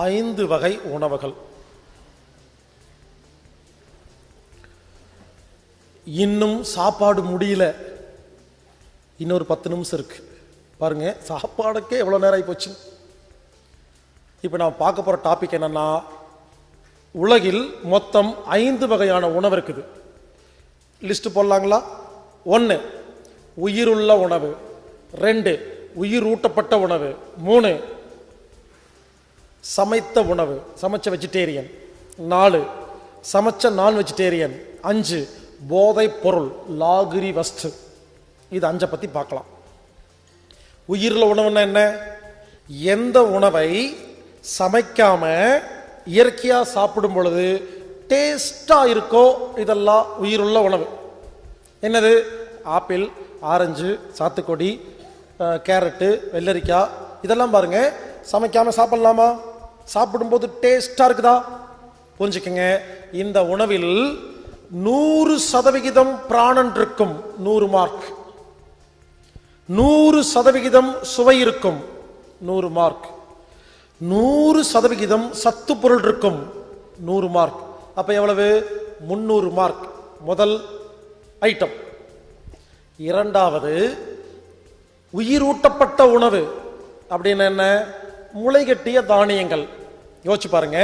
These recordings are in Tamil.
ஐந்து வகை உணவுகள். இன்னும் சாப்பாடு முடியல, இன்னொரு 10 நிமிஷம் இருக்கு. பாருங்க, சாப்பாடுக்கே எவ்வளோ நேரம் ஆகி போச்சு. இப்போ நான் பார்க்க போகிற டாபிக் என்னன்னா, உலகில் மொத்தம் 5 வகையான உணவு இருக்குது. லிஸ்ட் போடலாங்களா? 1 உயிருள்ள உணவு, 2 உயிரூட்டப்பட்ட உணவு, 3 சமைத்த உணவு, சமைச்ச வெஜிடேரியன், 4 சமைச்ச நான் வெஜிடேரியன், 5 போதை பொருள் லாகிரி வஸ்து. இது 5 பற்றி பார்க்கலாம். உயிருள்ள உணவுன்னா என்ன? எந்த உணவை சமைக்காம இயற்கையாக சாப்பிடும் பொழுது டேஸ்டா இருக்கோ இதெல்லாம் உயிருள்ள உணவு. என்னது? ஆப்பிள், ஆரஞ்சு, சாத்துக்கொடி, கேரட்டு, வெள்ளரிக்காய், இதெல்லாம் பாருங்க சமைக்காம சாப்பிடலாமா? சாப்பிடும்போது டேஸ்டா இருக்குதா? புரிஞ்சுக்கங்க, இந்த உணவில் 100% பிராணன் இருக்கும், 100 மார்க். 100% சுவை இருக்கும், 100 மார்க். 100% சத்து பொருள் இருக்கும், 100 மார்க். அப்ப எவ்வளவு? 300 மார்க். முதல் ஐட்டம். இரண்டாவது உயிரூட்டப்பட்ட உணவு அப்படின்னு என்ன? முளைகட்டிய தானியங்கள். யோசிச்சு பாருங்க,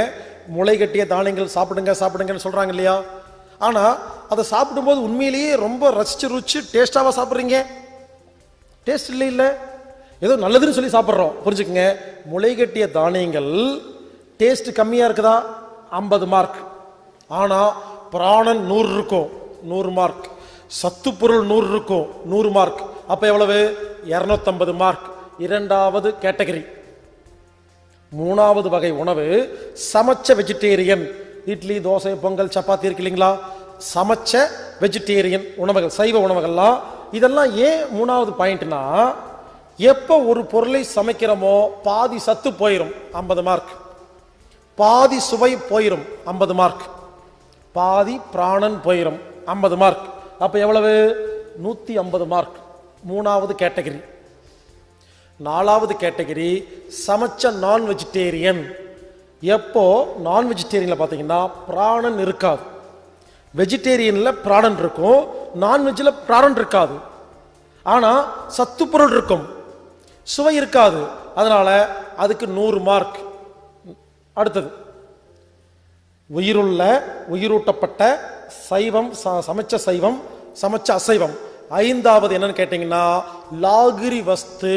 முளைகட்டிய தானியங்கள் சாப்பிடுங்க சாப்பிடுங்கன்னு சொல்றாங்க இல்லையா? ஆனா அதை சாப்பிடும்போது உண்மையிலேயே ரொம்ப ரசிச்சு ருச்சி டேஸ்டாவா சாப்பிட்றீங்க? டேஸ்ட் இல்லை, இல்லை, ஏதோ நல்லதுன்னு சொல்லி சாப்பிட்றோம். புரிஞ்சுக்கங்க, முளைகட்டிய தானியங்கள் டேஸ்ட் கம்மியா இருக்குதா? 50 மார்க். ஆனா பிராணன் 100 இருக்கும், 100 மார்க். சத்து பொருள் 100 இருக்கும், 100 மார்க். அப்ப எவ்வளவு? 250 மார்க். இரண்டாவது கேட்டகரி. மூணாவது வகை உணவு சமைச்ச வெஜிடேரியன். இட்லி, தோசை, பொங்கல், சப்பாத்தி இருக்கு இல்லைங்களா? சமைச்ச வெஜிடேரியன் உணவுகள், சைவ உணவுகள்லாம். இதெல்லாம் ஏன் மூணாவது பாயிண்ட்னா, எப்போ ஒரு பொருளை சமைக்கிறோமோ பாதி சத்து போயிரும், 50 மார்க். பாதி சுவை போயிரும், 50 மார்க். பாதி பிராணன் போயிரும், 50 மார்க். அப்ப எவ்வளவு? 150 மார்க். மூணாவது கேட்டகரி. நாலாவது கேட்டகரி சமைச்ச நான் வெஜிடேரியன். எப்போ நான் வெஜிடேரியன்ல பாத்தீங்கன்னா பிராணன் இருக்காது. வெஜிடேரியன்ல பிராணன் இருக்கும், நான்வெஜ்ல பிராணன் இருக்காது. ஆனா சத்து பொருள் இருக்கும், சுவை இருக்காது. அதனால அதுக்கு 100 மார்க். அடுத்தது உயிருள்ள உயிரூட்டப்பட்ட சைவம், சமைச்ச சைவம், சமைச்ச அசைவம். ஐந்தாவது என்னன்னு கேட்டீங்கன்னா லாகிரி வஸ்து,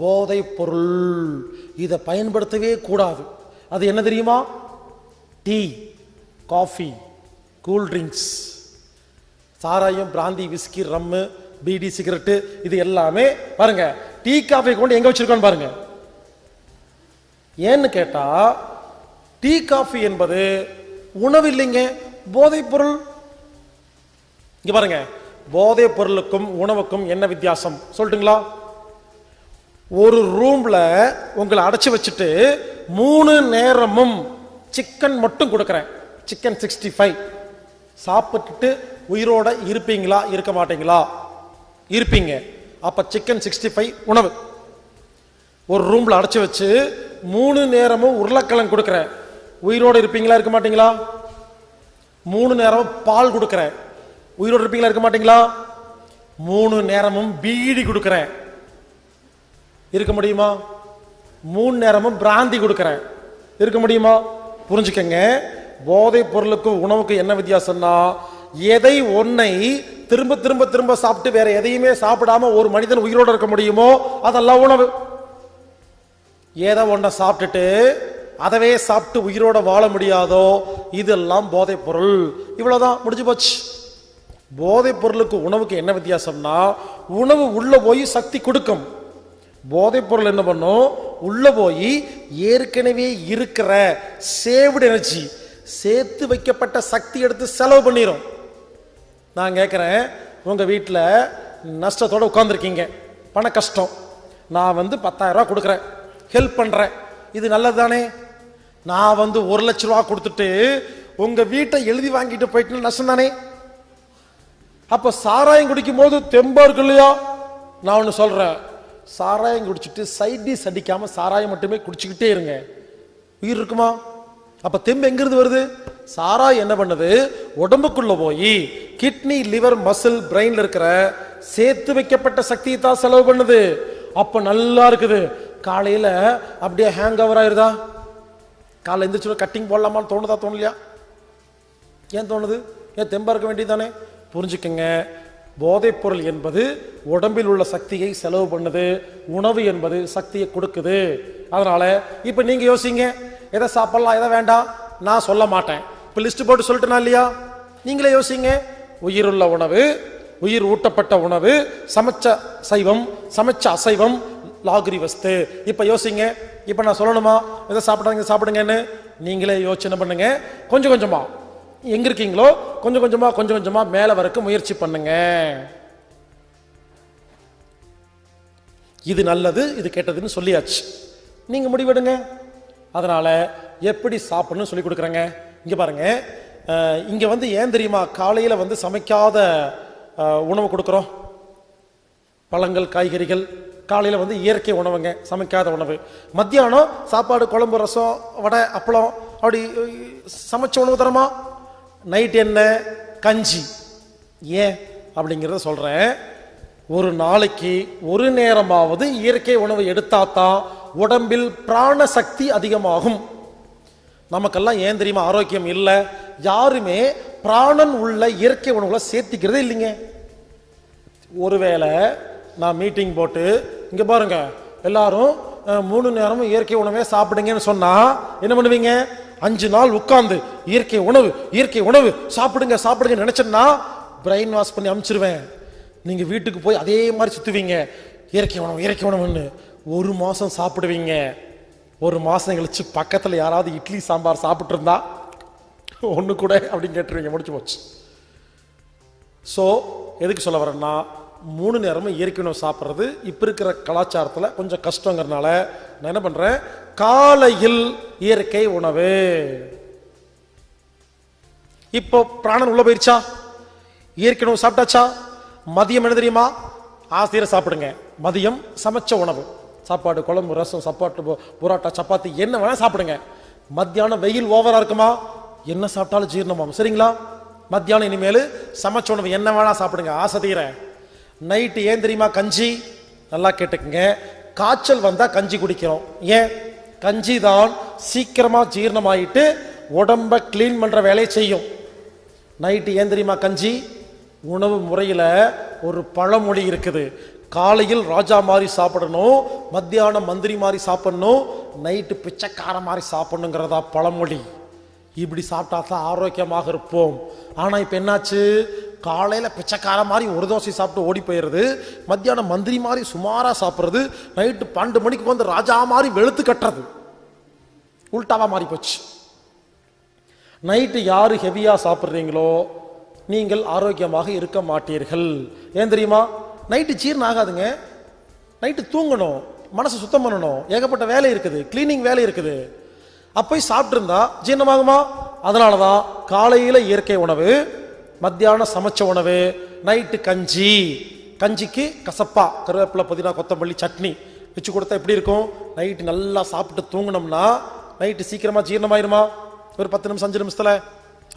போதை பொருள். இதை பயன்படுத்தவே கூடாது. அது என்ன தெரியுமா? டீ, காஃபி, கூல் ட்ரிங்க்ஸ், சாராயம், பிராந்தி, விஸ்கி, ரம்மு, பீடி, சிகரெட்டு, இது எல்லாமே பாருங்க டீ காஃபி கொண்டு எங்க வச்சிருக்கோன்னு பாருங்க. ஏன்னு கேட்டா டீ காஃபி என்பது உணவு இல்லைங்க, போதை பொருள். இங்க பாருங்க, போதை பொருளுக்கும் உணவுக்கும் என்ன வித்தியாசம் சொல்லட்டுங்களா? ஒரு ரூம்ல உங்களை அடைச்சு வச்சுட்டு 3 நேரமும் சிக்கன் மட்டும் கொடுக்கறேன், சிக்கன் 65 சாப்பிட்டுட்டு உயிரோட இருப்பீங்களா இருக்க மாட்டீங்களா? இருப்பீங்க. அப்ப சிக்கன் 65 உணவு. ஒரு ரூம்ல அடைச்சு வச்சு 3 நேரமும் உருளைக்கிழங்கு கொடுக்கறேன், உயிரோட இருப்பீங்களா இருக்க மாட்டீங்களா? 3 நேரமும் பால் கொடுக்கறேன், உயிரோடு இருப்பீங்களா இருக்க மாட்டீங்களா? 3 நேரமும் பீடி கொடுக்கறேன், இருக்க முடியுமா? 3 நேரமும் பிராந்தி கொடுக்கறேன், இருக்க முடியுமா? புரிஞ்சுக்கங்க, போதை பொருளுக்கு உணவுக்கு என்ன வித்தியாசம்னா, எதை ஒன்னை திரும்ப திரும்ப திரும்ப சாப்பிட்டு வேற எதையுமே சாப்பிடாம ஒரு மனிதன் உயிரோடு இருக்க முடியுமோ அதெல்லாம் உணவு. எதை ஒன்றை சாப்பிட்டுட்டு அதவே சாப்பிட்டு உயிரோட வாழ முடியாதோ இதெல்லாம் போதை பொருள். இவ்வளவுதான், முடிஞ்சு போச்சு. போதை பொருளுக்கு உணவுக்கு என்ன வித்தியாசம்னா, உணவு உள்ள போய் சக்தி கொடுக்கும். போதை பொருள் என்ன பண்ணும், உள்ள போய் ஏற்கனவே இருக்கிற சேவ்டு எனர்ஜி, சேர்த்து வைக்கப்பட்ட சக்தி எடுத்து செலவு பண்ணிடும். நான் கேட்குறேன், உங்க வீட்டில் நஷ்டத்தோட உட்காந்துருக்கீங்க, பண கஷ்டம், நான் 10,000 ரூபா கொடுக்குறேன், ஹெல்ப் பண்றேன், இது நல்லது தானே? நான் 1 லட்ச ரூபா கொடுத்துட்டு உங்க வீட்டை எழுதி வாங்கிட்டு போயிட்டு நஷ்டம் தானே? அப்ப சாராயம் குடிக்கும் போது தெம்பா இருக்கு இல்லையா? நான் ஒண்ணு சொல்றேன், சாராயம் குடிச்சிட்டு சைட் டிஷ் அடிக்காம சாராயம் மட்டுமே குடிச்சுக்கிட்டே இருங்க, உயிர் இருக்குமா? அப்ப தெம்பு எங்கிருந்து வருது? சாராயம் என்ன பண்ணுது, உடம்புக்குள்ள போய் கிட்னி, லிவர், மசில், பிரெயின்ல இருக்கிற சேர்த்து வைக்கப்பட்ட சக்தியை தான் செலவு பண்ணுது. அப்ப நல்லா இருக்குது. காலையில அப்படியே ஹேங் ஓவர் ஆயிருதா? காலையில் எந்திரிச்சு கட்டிங் போடலாமான்னு தோணுதா, தோணலையா? ஏன் தோணுது? ஏன் தெம்பா இருக்க வேண்டியதானே? புரிஞ்சுக்கங்க, போதைப் பொருள் என்பது உடம்பில் உள்ள சக்தியை செலவு பண்ணுது, உணவு என்பது சக்தியை கொடுக்குது. அதனால இப்ப நீங்க யோசிங்க, எதை சாப்பிடலாம் எதை வேண்டாம் நான் சொல்ல மாட்டேன், இப்ப லிஸ்ட் போட்டு சொல்லிட்டேனா இல்லையா? நீங்களே யோசிங்க. உயிருள்ள உணவு, உயிர் ஊட்டப்பட்ட உணவு, சமைச்ச சைவம், சமைச்ச அசைவம், லாகிரி வஸ்து. இப்ப யோசிங்க, இப்ப நான் சொல்லணுமா எதை சாப்பிடாங்க சாப்பிடுங்கன்னு? நீங்களே யோசனை பண்ணுங்க. கொஞ்சம் கொஞ்சமா எங்க இருக்கீங்களோ கொஞ்சம் கொஞ்சமா கொஞ்சம் கொஞ்சமா மேல வரைக்கும் முயற்சி பண்ணுங்க. இது நல்லது இது கெட்டதுன்னு சொல்லியாச்சு, நீங்க முடிவெடுங்க. அதனால எப்படி சாப்பிடணும் சொல்லி கொடுக்குறேங்க. இங்க பாருங்க, இங்க ஏன் தெரியுமா காலையில சமைக்காத உணவு கொடுக்குறோம்? பழங்கள், காய்கறிகள், காலையில இயற்கை உணவுங்க, சமைக்காத உணவு. மத்தியானம் சாப்பாடு, குழம்பு, ரசம், வடை, அப்பளம், அப்படி சமைச்ச உணவு தரமா? நைட் என்ன? கஞ்சி. ஏன் அப்படிங்கிறத சொல்றேன். ஒரு நாளைக்கு ஒரு நேரமாவது இயற்கை உணவு எடுத்தாதான் உடம்பில் பிராண சக்தி அதிகமாகும். நமக்கெல்லாம் ஏன் தெரியுமா ஆரோக்கியம் இல்லை? யாருமே பிராணன் உள்ள இயற்கை உணவுகளை சேர்த்திக்கிறதே இல்லைங்க. ஒருவேளை நான் மீட்டிங் போட்டு இங்க பாருங்க எல்லாரும் 3 நேரமும் இயற்கை உணவே சாப்பிடுங்கன்னு சொன்னா என்ன பண்ணுவீங்க? 5 நாள் உட்கார்ந்து இயற்கை உணவு இயற்கை உணவு சாப்பிடுங்க சாப்பிடுங்க நினைச்சேன்னா பிரெயின் வாஷ் பண்ணி அனுப்பிச்சிருவேன். நீங்க வீட்டுக்கு போய் அதே மாதிரி சுத்துவீங்க, இயற்கை உணவுன்னு. 1 மாசம் சாப்பிடுவீங்க. 1 மாசம் கழிச்சு பக்கத்துல யாராவது இட்லி சாம்பார் சாப்பிட்டு இருந்தா ஒண்ணு கூட அப்படின்னு கேட்டுருவீங்க, முடிச்சு போச்சு. சோ எதுக்கு சொல்ல வரேன்னா, 3 நேரமும் இயற்கை உணவு சாப்பிட்றது இப்ப இருக்கிற கலாச்சாரத்தில் கொஞ்சம் கஷ்டங்கிறதுனால நான் என்ன பண்றேன், காலையில் இயற்கை உணவு. இப்போ பிராணன் உள்ள போயிருச்சா? இயற்கை உணவு சாப்பிட்டாச்சா? மதியம் என்ன தெரியுமா? ஆசிரியரை சாப்பிடுங்க. மதியம் சமைச்ச உணவு, சாப்பாடு, குழம்பு, ரசம், சாப்பாட்டு, புரோட்டா, சப்பாத்தி, என்ன வேணா சாப்பிடுங்க. மத்தியானம் வெயில் ஓவரா இருக்குமா? என்ன சாப்பிட்டாலும் ஜீரணமாகும், சரிங்களா? மத்தியானம் இனிமேல் சமைச்ச உணவு என்ன வேணா சாப்பிடுங்க, ஆசை தீர. நைட்டு ஏன் தெரியுமா கஞ்சி? நல்லா கேட்டுக்குங்க, காய்ச்சல் வந்தா கஞ்சி குடிக்கிறோம். ஏன்? கஞ்சி தான் சீக்கிரமா ஜீரணமாயிட்டு உடம்ப கிளீன் பண்ற வேலையை செய்யும். நைட்டு ஏன் தெரியுமா கஞ்சி? உணவு முறையில ஒரு பழமொழி இருக்குது, காலையில் ராஜா மாதிரி சாப்பிடணும், மத்தியானம் மந்திரி மாதிரி சாப்பிடணும், நைட்டு பிச்சைக்கார மாதிரி சாப்பிடணுங்கிறதா பழமொழி. இப்படி சாப்பிட்டா தான் ஆரோக்கியமாக இருப்போம். ஆனா இப்ப என்னாச்சு, காலையில பிச்சைக்கார மாதிரி ஒரு தோசை சாப்பிட்டு ஓடி போயிடுறது, மத்தியானம் மந்திரி மாதிரி சுமாரா சாப்பிட்றது, நைட்டு 12 மணிக்கு ராஜா மாதிரி வெளுத்து கட்டுறது, உல்டாவா மாறி போச்சு. நைட்டு யாரு ஹெவியா சாப்பிட்றீங்களோ நீங்கள் ஆரோக்கியமாக இருக்க மாட்டீர்கள். ஏன் தெரியுமா? நைட்டு ஜீரணம் ஆகாதுங்க. நைட்டு தூங்கணும், மனசு சுத்தம் பண்ணணும், ஏகப்பட்ட வேலை இருக்குது, கிளீனிங் வேலை இருக்குது. அப்போ சாப்பிட்டு இருந்தா ஜீரணமாகுமா? அதனாலதான் காலையில இயற்கை உணவு, மத்தியானம் சமைச்ச உணவு, நைட்டு கஞ்சி. கஞ்சிக்கு கசப்பா கருவேப்பிலை, புதினா, கொத்தமல்லி சட்னி வச்சு கொடுத்தா எப்படி இருக்கும்? நைட்டு நல்லா சாப்பிட்டு தூங்கினோம்னா நைட்டு சீக்கிரமா ஜீரணமாயிருமா? ஒரு 10 நிமிஷம் 5 நிமிஷத்துல.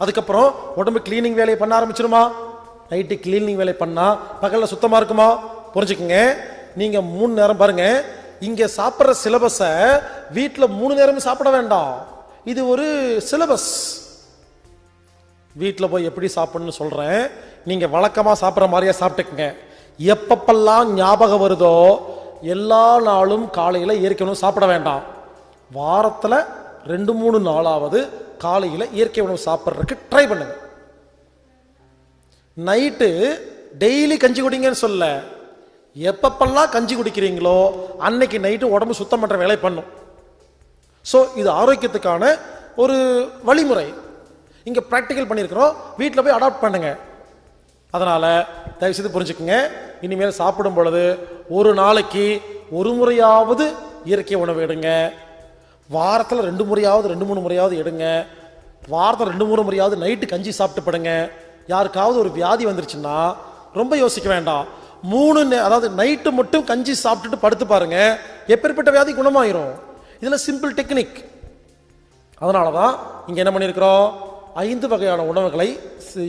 அதுக்கப்புறம் உடம்பு கிளீனிங் வேலையை பண்ண ஆரம்பிச்சிருமா? நைட்டு கிளீனிங் வேலை பண்ணா பகல்ல சுத்தமா இருக்குமா? புரிஞ்சுக்குங்க. நீங்க 3 நேரம் பாருங்க, இங்க சாப்பிட்ற சிலபஸை வீட்டில் 3 நேரமும் சாப்பிட வேண்டாம். இது ஒரு சிலபஸ். வீட்டில் போய் எப்படி சாப்பிடணும்னு சொல்றேன். நீங்க வழக்கமா சாப்பிட்ற மாதிரியே சாப்பிட்டுக்குங்க. எப்பப்பெல்லாம் ஞாபகம் வருதோ எல்லா நாளும் காலையில இயற்கை உணவு சாப்பிட வேண்டாம். வாரத்தில் 2-3 நாளாவது காலையில் இயற்கை உணவு சாப்பிட்றதுக்கு ட்ரை பண்ணுங்க. நைட்டு டெய்லி கஞ்சி குடிங்கன்னு சொல்ல, எப்பப்பெல்லாம் கஞ்சி குடிக்கிறீங்களோ அன்னைக்கு நைட்டு உடம்பு சுத்தம் பண்ற வேலை பண்ணும். ஸோ இது ஆரோக்கியத்துக்கான ஒரு வழிமுறை. இங்க பிராக்டிக்கல் பண்ணியிருக்கிறோம், வீட்டில் போய் அடாப்ட் பண்ணுங்க. அதனால தயவு செய்து புரிஞ்சுக்குங்க, இனிமேல் சாப்பிடும் பொழுது ஒரு நாளைக்கு ஒரு முறையாவது இயற்கை உணவு எடுங்க. வாரத்தில் 2 முறையாவது 2-3 முறையாவது எடுங்க. வாரத்தில் 2-3 முறையாவது நைட்டு கஞ்சி சாப்பிட்டு படுங்க. யாருக்காவது ஒரு வியாதி வந்துருச்சுன்னா ரொம்ப யோசிக்க வேண்டாம். 3 அதாவது நைட்டு மட்டும் கஞ்சி சாப்பிட்டுட்டு படுத்து பாருங்க, எப்பேற்பட்ட வியாதி குணமாயிரும். இதில் சிம்பிள் டெக்னிக். அதனால தான் இங்கே என்ன பண்ணியிருக்கிறோம், 5 வகையான உணவுகளை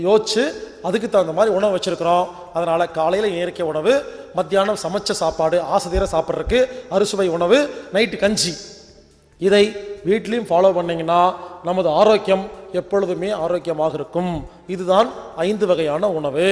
யோசிச்சு அதுக்கு தகுந்த மாதிரி உணவு வச்சிருக்கிறோம். அதனால காலையில் இயற்கை உணவு, மத்தியானம் சமைச்ச சாப்பாடு ஆசைதீர சாப்பிட்றதுக்கு அறுசுவை உணவு, நைட்டு கஞ்சி. இதை வீட்லையும் ஃபாலோ பண்ணீங்கன்னா நமது ஆரோக்கியம் எப்பொழுதுமே ஆரோக்கியமாக இருக்கும். இதுதான் 5 வகையான உணவு.